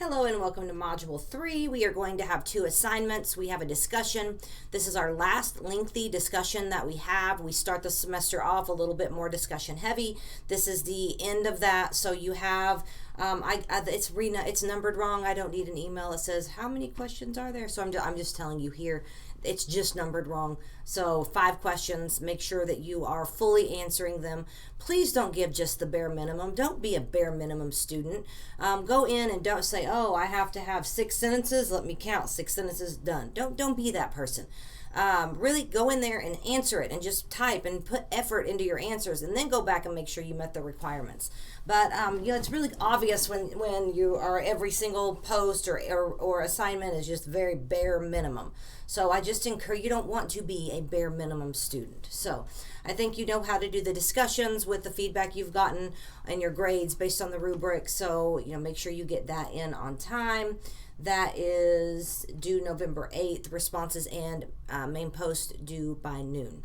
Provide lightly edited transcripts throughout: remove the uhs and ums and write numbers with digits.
Hello and welcome to Module 3. We are going to have 2 assignments. We have a discussion. This is our last lengthy discussion that we have. We start the semester off a little bit more discussion heavy. This is the end of that. So you have, it's numbered wrong. I don't need an email that says how many questions are there. So I'm just telling you here. It's just numbered wrong. So 5 questions. Make sure that you are fully answering them. Please don't give just the bare minimum. Don't be a bare minimum student. Go in and don't say, oh, I have to have 6 sentences. Let me count 6 sentences. Done. Don't be that person. Really go in there and answer it and just type and put effort into your answers and then go back and make sure you met the requirements. But it's really obvious when you are every single post or assignment is just very bare minimum. So I just encourage, you don't want to be a bare minimum student. So I think you know how to do the discussions with the feedback you've gotten and your grades based on the rubric. So, make sure you get that in on time. That is due November 8th. Responses and main post due by noon.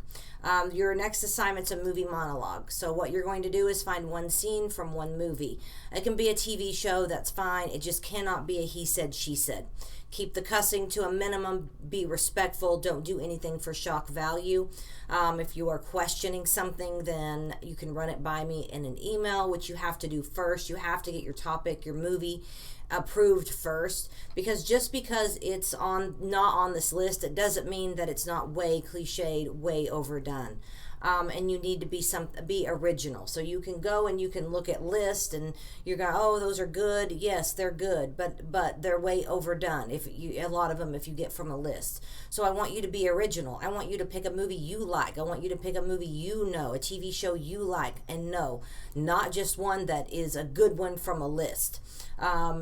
Your next assignment's a movie monologue. So what you're going to do is find one scene from one movie. It can be a TV show, that's fine. It just cannot be a he said, she said. Keep the cussing to a minimum. Be respectful. Don't do anything for shock value. If you are questioning something, then you can run it by me in an email, which you have to do first. You have to get your topic, your movie approved first, because just because it's not on this list, it doesn't mean that it's not way cliched, way overdone. And you need to be original. So you can go and you can look at lists and you're going, oh, those are good. Yes, they're good, but they're way overdone. A lot of them if you get from a list. So I want you to be original. I want you to pick a movie you like. I want you to pick a movie you know, a TV show you like and know, not just one that is a good one from a list.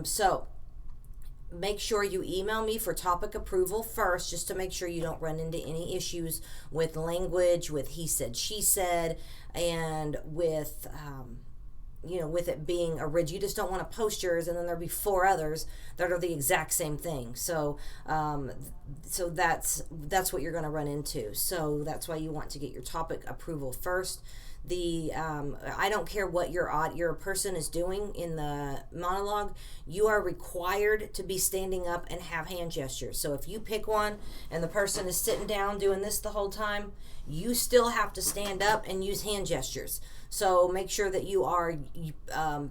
So make sure you email me for topic approval first, just to make sure you don't run into any issues with language, with he said, she said, and with with it being original. You just don't want to post yours and then there'll be 4 others that are the exact same thing. So that's what you're going to run into. So that's why you want to get your topic approval first. I don't care what your person is doing in the monologue, you are required to be standing up and have hand gestures. So if you pick one and the person is sitting down doing this the whole time, you still have to stand up and use hand gestures. So make sure that you are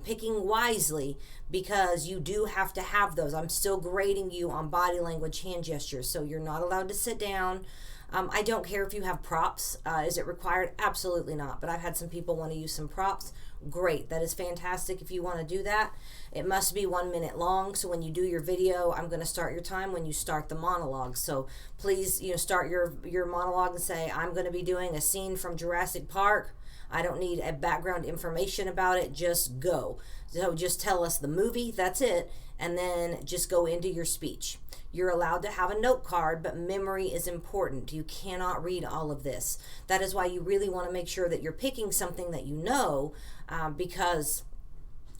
picking wisely, because you do have to have those. I'm still grading you on body language, hand gestures. So you're not allowed to sit down. I don't care if you have props. Is it required? Absolutely not. But I've had some people want to use some props. Great. That is fantastic if you want to do that. It must be 1 minute long. So when you do your video, I'm going to start your time when you start the monologue. So please, start your monologue and say, I'm going to be doing a scene from Jurassic Park. I don't need a background information about it. Just go. So just tell us the movie. That's it. And then just go into your speech. You're allowed to have a note card, but memory is important. You cannot read all of this. That is why you really want to make sure that you're picking something that you know, because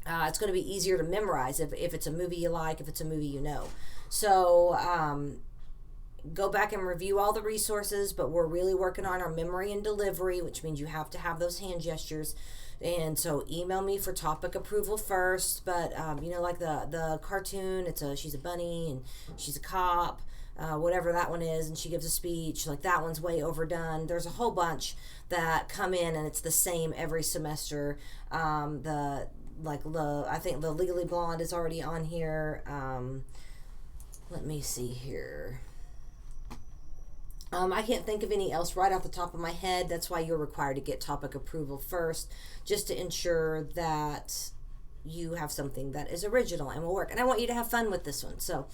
it's going to be easier to memorize if it's a movie you like, if it's a movie you know. So go back and review all the resources, but we're really working on our memory and delivery, which means you have to have those hand gestures. And so email me for topic approval first. But like the cartoon, she's a bunny and she's a cop, whatever that one is, and she gives a speech. Like that one's way overdone. There's a whole bunch that come in and it's the same every semester. I think the Legally Blonde is already on here. Let me see here. I can't think of any else right off the top of my head. That's why you're required to get topic approval first, just to ensure that you have something that is original and will work. And I want you to have fun with this one. So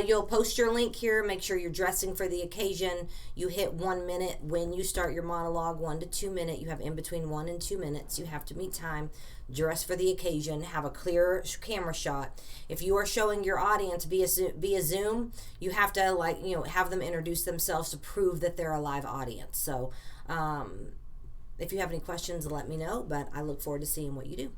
you'll post your link here. Make sure you're dressing for the occasion. You hit 1 minute when you start your monologue, 1 to 2 minutes. You have in between 1 and 2 minutes. You have to meet time. Dress for the occasion. Have a clear camera shot. If you are showing your audience via Zoom, you have to have them introduce themselves to prove that they're a live audience. So if you have any questions, let me know. But I look forward to seeing what you do.